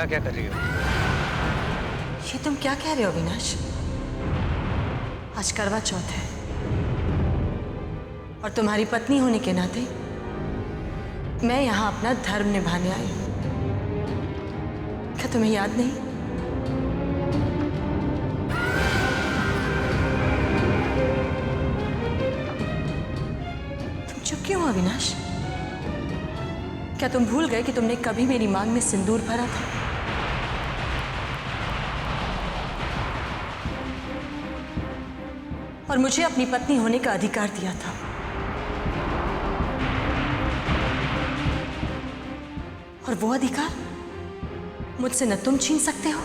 यहाँ क्या कर रही हो? ये तुम क्या कह रहे हो अविनाश? आज करवा चौथ है और तुम्हारी पत्नी होने के नाते मैं यहाँ अपना धर्म निभाने आई हूँ। क्या तुम्हें याद नहीं? तुम चुप क्यों हो अविनाश? क्या तुम भूल गए कि तुमने कभी मेरी मांग में सिंदूर भरा था? और मुझे अपनी पत्नी होने का अधिकार दिया था। और वो अधिकार मुझसे न तुम छीन सकते हो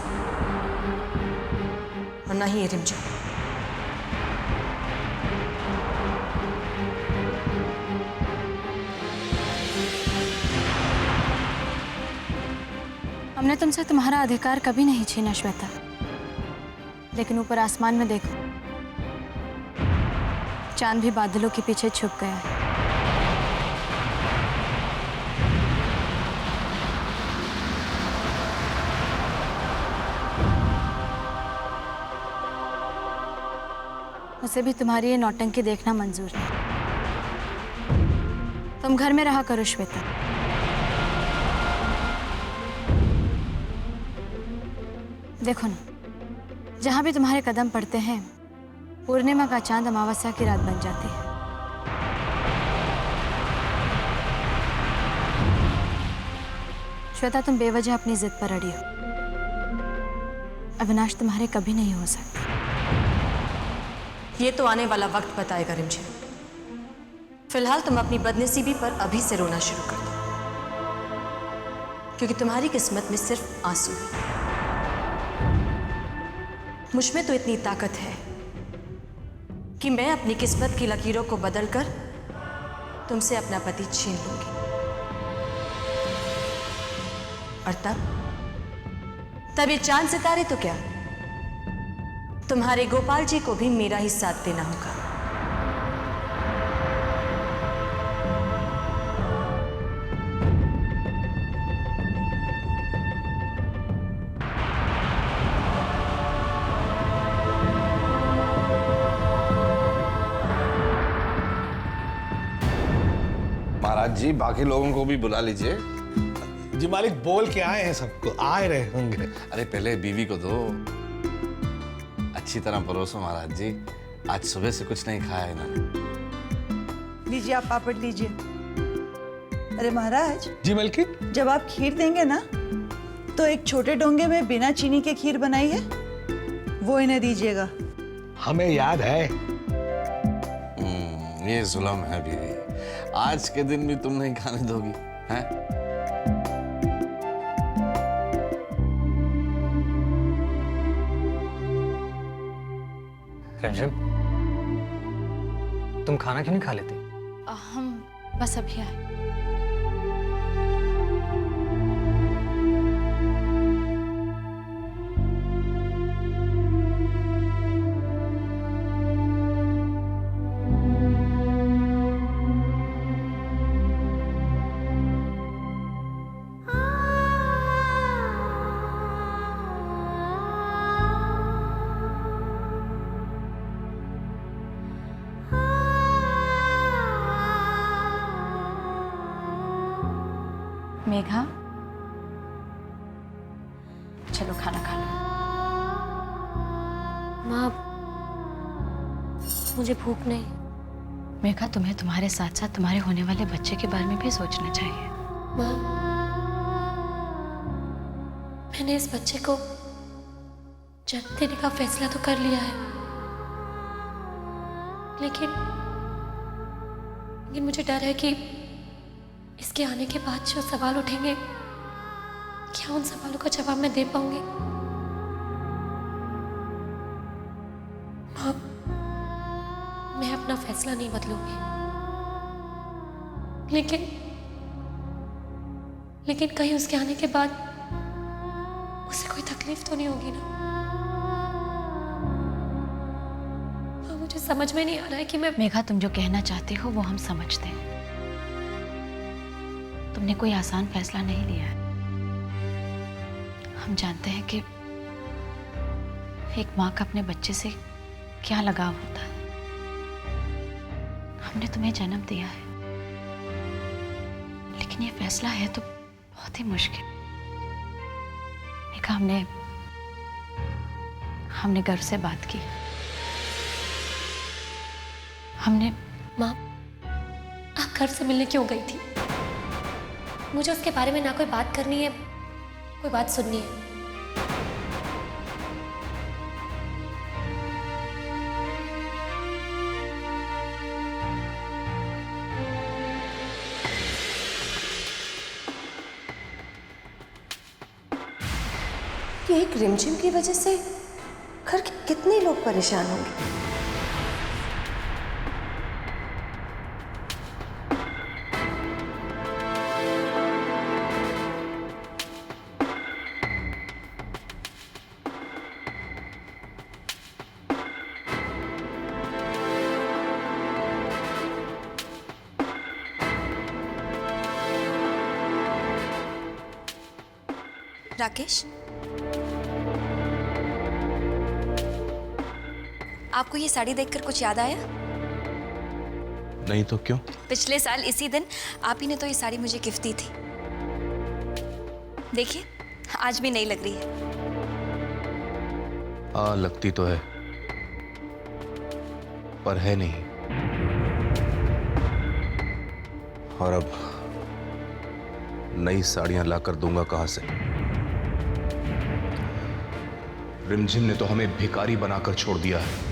और न ही ये रिमझिम। हमने तुमसे तुम्हारा अधिकार कभी नहीं छीना श्वेता, लेकिन ऊपर आसमान में देखो, चांद भी बादलों के पीछे छुप गया है। उसे भी तुम्हारी ये नौटंकी देखना मंजूर है। तुम घर में रहा करो श्वेता। देखो ना, जहां भी तुम्हारे कदम पड़ते हैं पूर्णिमा का चांद अमावस्या की रात बन जाती है। श्वेता, तुम बेवजह अपनी जिद पर अड़ी हो। अविनाश तुम्हारे कभी नहीं हो सकते। ये तो आने वाला वक्त बताएगा रिमझिम। फिलहाल तुम अपनी बदनसीबी पर अभी से रोना शुरू कर दो, क्योंकि तुम्हारी किस्मत में सिर्फ आंसू है। मुझ में तो इतनी ताकत है कि मैं अपनी किस्मत की लकीरों को बदलकर तुमसे अपना पति छीन लूंगी। और तब ये चांद सितारे तो क्या, तुम्हारे गोपाल जी को भी मेरा ही साथ देना होगा। महाराज जी, बाकी लोगों को भी बुला लीजिए। जी मालिक, बोल के आए हैं, सबको आ रहे होंगे। अरे पहले बीवी को दो, अच्छी तरह परोसो महाराज जी। आज सुबह से कुछ नहीं खाया है ना। लीजिए, आप पापड़ लीजिए। अरे महाराज जी मलकिन। जब आप खीर देंगे ना, तो एक छोटे डोंगे में बिना चीनी के खीर बनाई है, वो इन्हें दीजिएगा। हमें याद है। ये जुल्म है बीवी, आज के दिन भी तुम नहीं खाने दोगी हैं? रिमझिम, तुम खाना क्यों नहीं खा लेते? हम बस अभी आए। मेघा, चलो खाना खा लो। माँ, मुझे भूख नहीं। मेघा, तुम्हें तुम्हारे साथ साथ तुम्हारे होने वाले बच्चे के बारे में भी सोचना चाहिए। माँ, मैंने इस बच्चे को जन्म देने का फैसला तो कर लिया है, लेकिन मुझे डर है कि इसके आने के बाद जो सवाल उठेंगे, क्या उन सवालों का जवाब मैं दे पाऊंगी? माँ, मैं अपना फैसला नहीं बदलूंगी, लेकिन कहीं उसके आने के बाद उसे कोई तकलीफ तो नहीं होगी ना? हाँ, मुझे समझ में नहीं आ रहा है कि मैं। मेघा, तुम जो कहना चाहते हो वो हम समझते हैं। तुमने कोई आसान फैसला नहीं लिया है। हम जानते हैं कि एक माँ का अपने बच्चे से क्या लगाव होता है। हमने तुम्हें जन्म दिया है, लेकिन ये फैसला है तो बहुत ही मुश्किल। देखा, हमने गर्व से बात की। हमने माँ, आप घर से मिलने क्यों गई थी? मुझे उसके बारे में ना कोई बात करनी है, कोई बात सुननी है। कि एक रिमझिम की वजह से घर के कितने लोग परेशान होंगे। राकेश, आपको ये साड़ी देखकर कुछ याद आया? नहीं तो क्यों? पिछले साल इसी दिन आप ही ने तो ये साड़ी मुझे गिफ्ट दी थी। देखिए, आज भी नई लग रही है। हाँ, लगती तो है, पर है नहीं। और अब नई साड़ियां लाकर दूंगा कहां से? रिमझिम ने तो हमें भिखारी बनाकर छोड़ दिया है।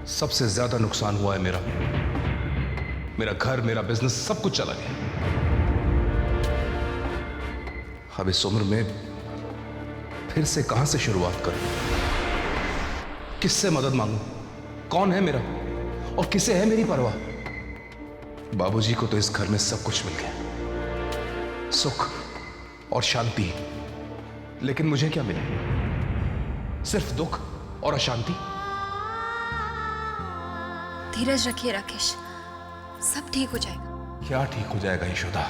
सबसे ज्यादा नुकसान हुआ है मेरा घर, मेरा बिजनेस, सब कुछ चला गया। अब इस उम्र में फिर से कहां से शुरुआत करूं? किससे मदद मांगूं? कौन है मेरा और किसे है मेरी परवाह? बाबूजी को तो इस घर में सब कुछ मिल गया, सुख और शांति, लेकिन मुझे क्या मिला? सिर्फ दुख और अशांति। धीरज रखिए राकेश, सब ठीक हो जाएगा। क्या ठीक हो जाएगा यशोदा?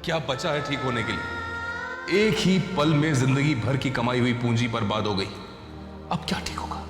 क्या बचा है ठीक होने के लिए? एक ही पल में जिंदगी भर की कमाई हुई पूंजी बर्बाद हो गई। अब क्या ठीक होगा?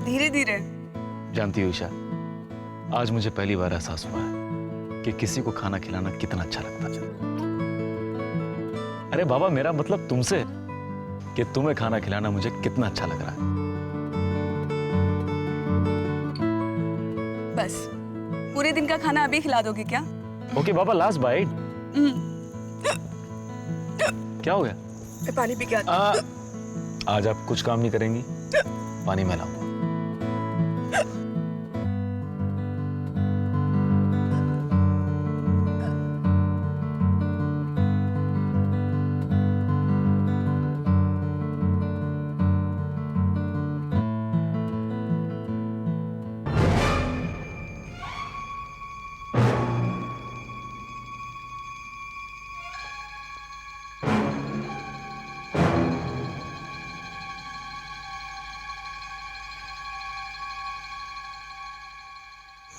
धीरे धीरे। जानती हो ईशा, आज मुझे पहली बार एहसास हुआ है कि किसी को खाना खिलाना कितना अच्छा लगता है। अरे बाबा, मेरा मतलब तुमसे कि तुम्हें खाना खिलाना मुझे कितना अच्छा लग रहा है। बस पूरे दिन का खाना अभी खिला दोगे क्या? ओके बाबा, लास्ट बाइट। क्या हो गया? मैं पानी पी के आती हूँ। आज आप कुछ काम नहीं करेंगी? पानी मैं लाऊंगा।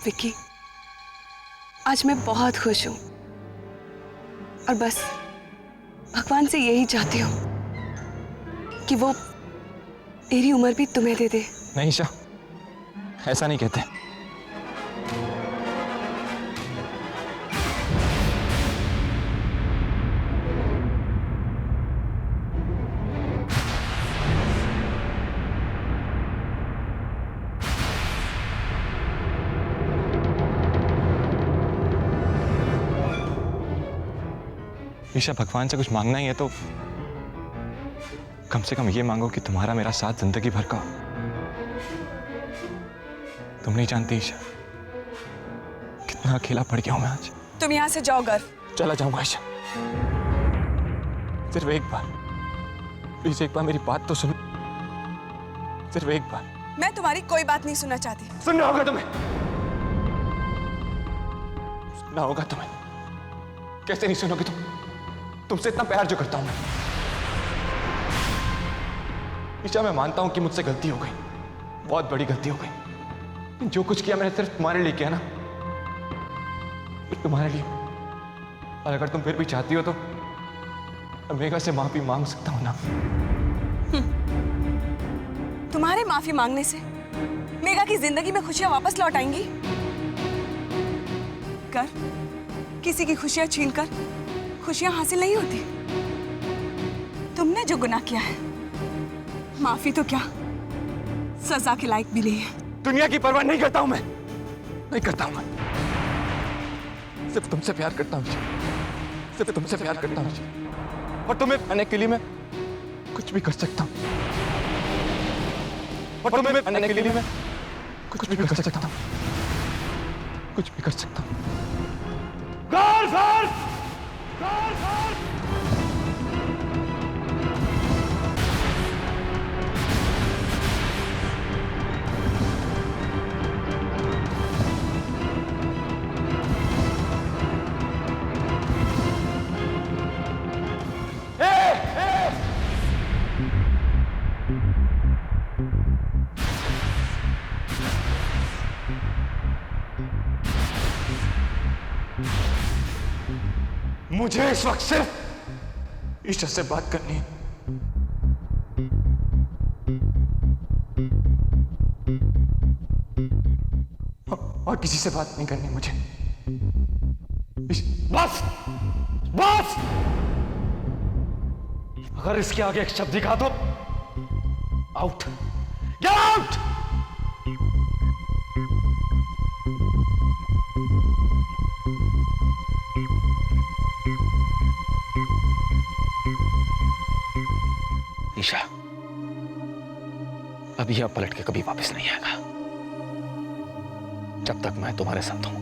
विक्की, आज मैं बहुत खुश हूँ और बस भगवान से यही चाहती हूँ कि वो मेरी उम्र भी तुम्हें दे दे। नहीं ईशा, ऐसा नहीं कहते। ईशा, भगवान से कुछ मांगना ही है तो कम से कम ये मांगो कि तुम्हारा मेरा साथ जिंदगी भर का हो। तुम नहीं जानती ईशा, कितना अकेला पड़ गया हूं मैं आज। तुम यहाँ से जाओ गर्व। चला जाऊंगा आयशा, सिर्फ एक बार, प्लीज एक बार मेरी बात तो सुनो, सिर्फ एक बार। मैं तुम्हारी कोई बात नहीं सुनना चाहती। सुनना होगा तुम्हें, सुनना होगा तुम्हें। कैसे नहीं सुनोगे तुम? तुमसे इतना प्यार जो करता हूं मैं। ईशा, मैं मानता हूं कि मुझसे गलती हो गई, बहुत बड़ी गलती हो गई। जो कुछ किया मैंने सिर्फ तुम्हारे लिए किया ना, सिर्फ तुम्हारे लिए। और अगर तुम फिर भी चाहती हो तो मैं मेघा से माफी मांग सकता हूं ना। तुम्हारे माफी मांगने से मेघा की जिंदगी में खुशियां वापस लौट आएंगी? कर किसी की खुशियां छीनकर खुशियां हासिल नहीं होती। तुमने जो गुनाह किया है, माफी तो क्या, सजा के लायक भी नहीं है। दुनिया की परवाह नहीं करता हूं मैं, नहीं करता हूं मैं। सिर्फ तुमसे प्यार करता हूं, सिर्फ तुमसे प्यार करता हूं। और तुम्हें पाने के लिए मैं कुछ भी कर सकता हूं। और तुम्हें पाने के लिए मैं कुछ भी कर सकता हूं, कुछ भी कर सकता हूं। मुझे इस वक्त सिर्फ ईशा से बात करनी है। और किसी से बात नहीं करनी मुझे। बस बस, अगर इसके आगे एक शब्द दिखा तो आउट, गेट आउट। ईशा, अब यह पलट के कभी वापस नहीं आएगा। जब तक मैं तुम्हारे साथ हूं,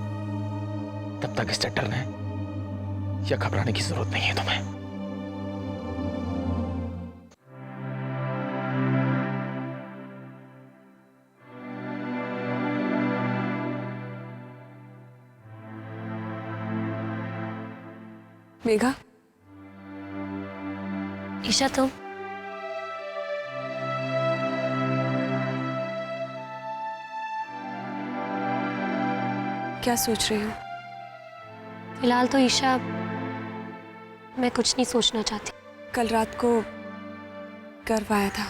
तब तक इससे डरने या घबराने की जरूरत नहीं है तुम्हें। मेघा, ईशा, तुम क्या सोच रही हो? फिलहाल तो ईशा, मैं कुछ नहीं सोचना चाहती। कल रात को गर्व आया था,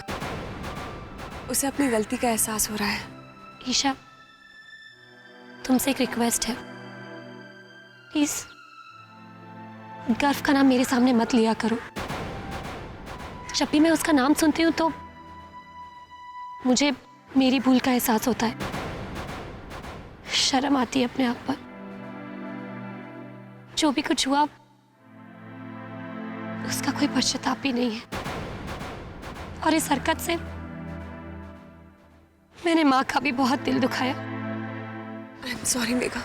उसे अपनी गलती का एहसास हो रहा है। ईशा, तुमसे एक रिक्वेस्ट है, प्लीज गर्व का नाम मेरे सामने मत लिया करो। जब भी मैं उसका नाम सुनती हूँ तो मुझे मेरी भूल का एहसास होता है, शर्म आती है अपने आप पर। जो भी कुछ हुआ उसका कोई पश्चाताप भी नहीं है, और इस हरकत से मैंने माँ का भी बहुत दिल दुखाया। I am sorry Megha.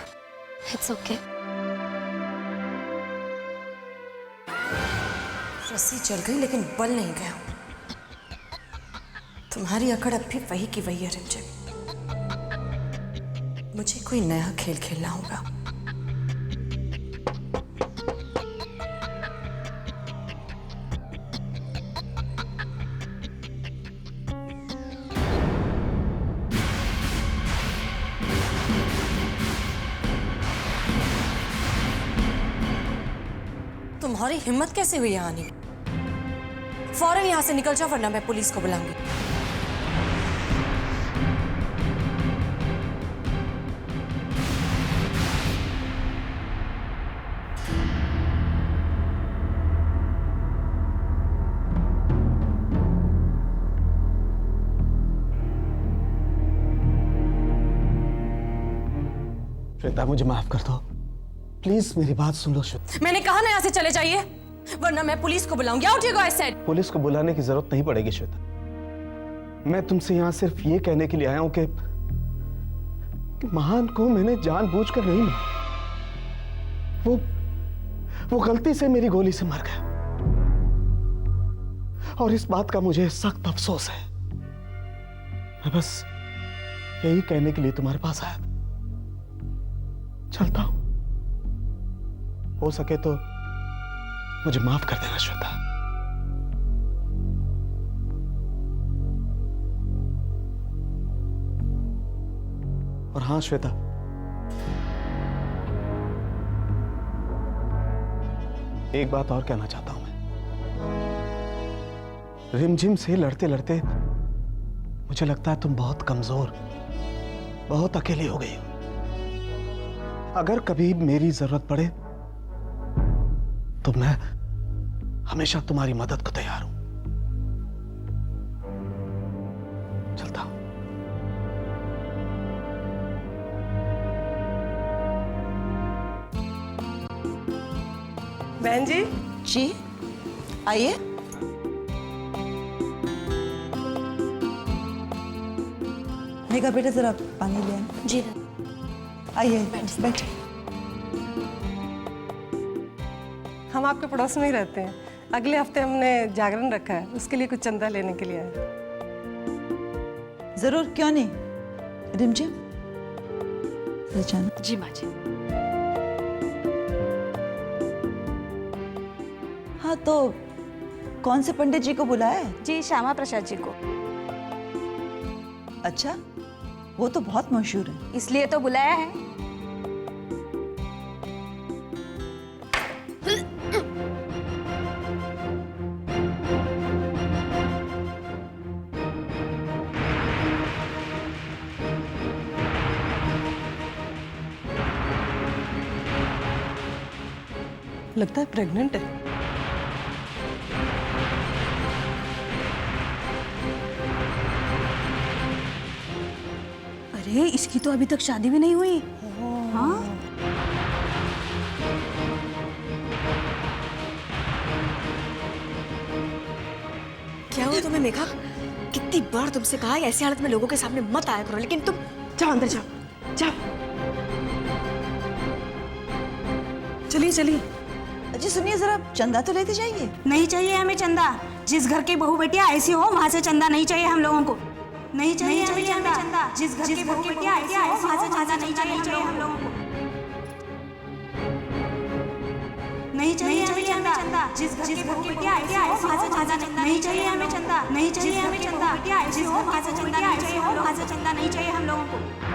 It's okay. रस्सी चल गई लेकिन बल नहीं गया। तुम्हारी अकड़ अब भी वही की वही है रिमझिम। मुझे कोई नया खेल खेलना होगा। तुम्हारी हिम्मत कैसे हुई यहाँ आने की? फौरन यहाँ से निकल जाओ वरना मैं पुलिस को बुलाऊंगी। श्वेता, मुझे माफ कर दो प्लीज, मेरी बात सुन लो श्वेता। मैंने कहा ना यहाँ से चले जाइए वरना मैं पुलिस को बुलाऊंगी। Out you go, I said. Police को बुलाने की जरूरत नहीं पड़ेगी श्वेता। मैं तुमसे यहाँ सिर्फ ये कहने के लिए आया हूं कि महान को मैंने जानबूझकर नहीं मारा। वो गलती से मेरी गोली से मर गया और इस बात का मुझे सख्त अफसोस है। मैं बस यही कहने के लिए तुम्हारे पास आया। चलता हूं, हो सके तो मुझे माफ कर देना श्वेता। और हाँ श्वेता, एक बात और कहना चाहता हूं मैं। रिमझिम से लड़ते लड़ते मुझे लगता है तुम बहुत कमजोर, बहुत अकेली हो गई हो। अगर कभी मेरी जरूरत पड़े तो मैं हमेशा तुम्हारी मदद को तैयार हूं। चलता हूं। बहन जी। जी आइए। मेघा बेटा जरा पानी ले आना। जी आइए बैठिए। हम आपके पड़ोस में ही रहते हैं। अगले हफ्ते हमने जागरण रखा है, उसके लिए कुछ चंदा लेने के लिए आए। जरूर, क्यों नहीं। रिमझिम ले जाना। जी माँ जी। हाँ तो कौन से पंडित जी को बुलाया है? जी श्यामा प्रसाद जी को। अच्छा, वो तो बहुत मशहूर है। इसलिए तो बुलाया है। लगता है प्रेग्नेंट है। अरे इसकी तो अभी तक शादी भी नहीं हुई। हाँ क्या हुआ तुम्हें मेघा? कितनी बार तुमसे कहा है ऐसी हालत में लोगों के सामने मत आया करो, लेकिन तुम जाओ अंदर, जाओ जाओ। चलिए चलिए। जी सुनिए, जरा चंदा तो लेते जाइए। नहीं चाहिए हमें चंदा। जिस घर की बहू बेटियां ऐसी हो वहाँ से चंदा नहीं चाहिए हम लोगों को। नहीं चाहिए हमें चंदा। जिस घर की बहू बेटियां ऐसी हो वहाँ से चंदा नहीं चाहिए हम लोगों को। नहीं चाहिए हमें चंदा। जिस घर की बहू बेटियां ऐसी हो वहाँ से चंदा नहीं चाहिए हमें चंदा। नहीं चाहिए हमें चंदा। जिस घर की बहू बेटियां ऐसी हो वहाँ से चंदा नहीं चाहिए हम लोगों को।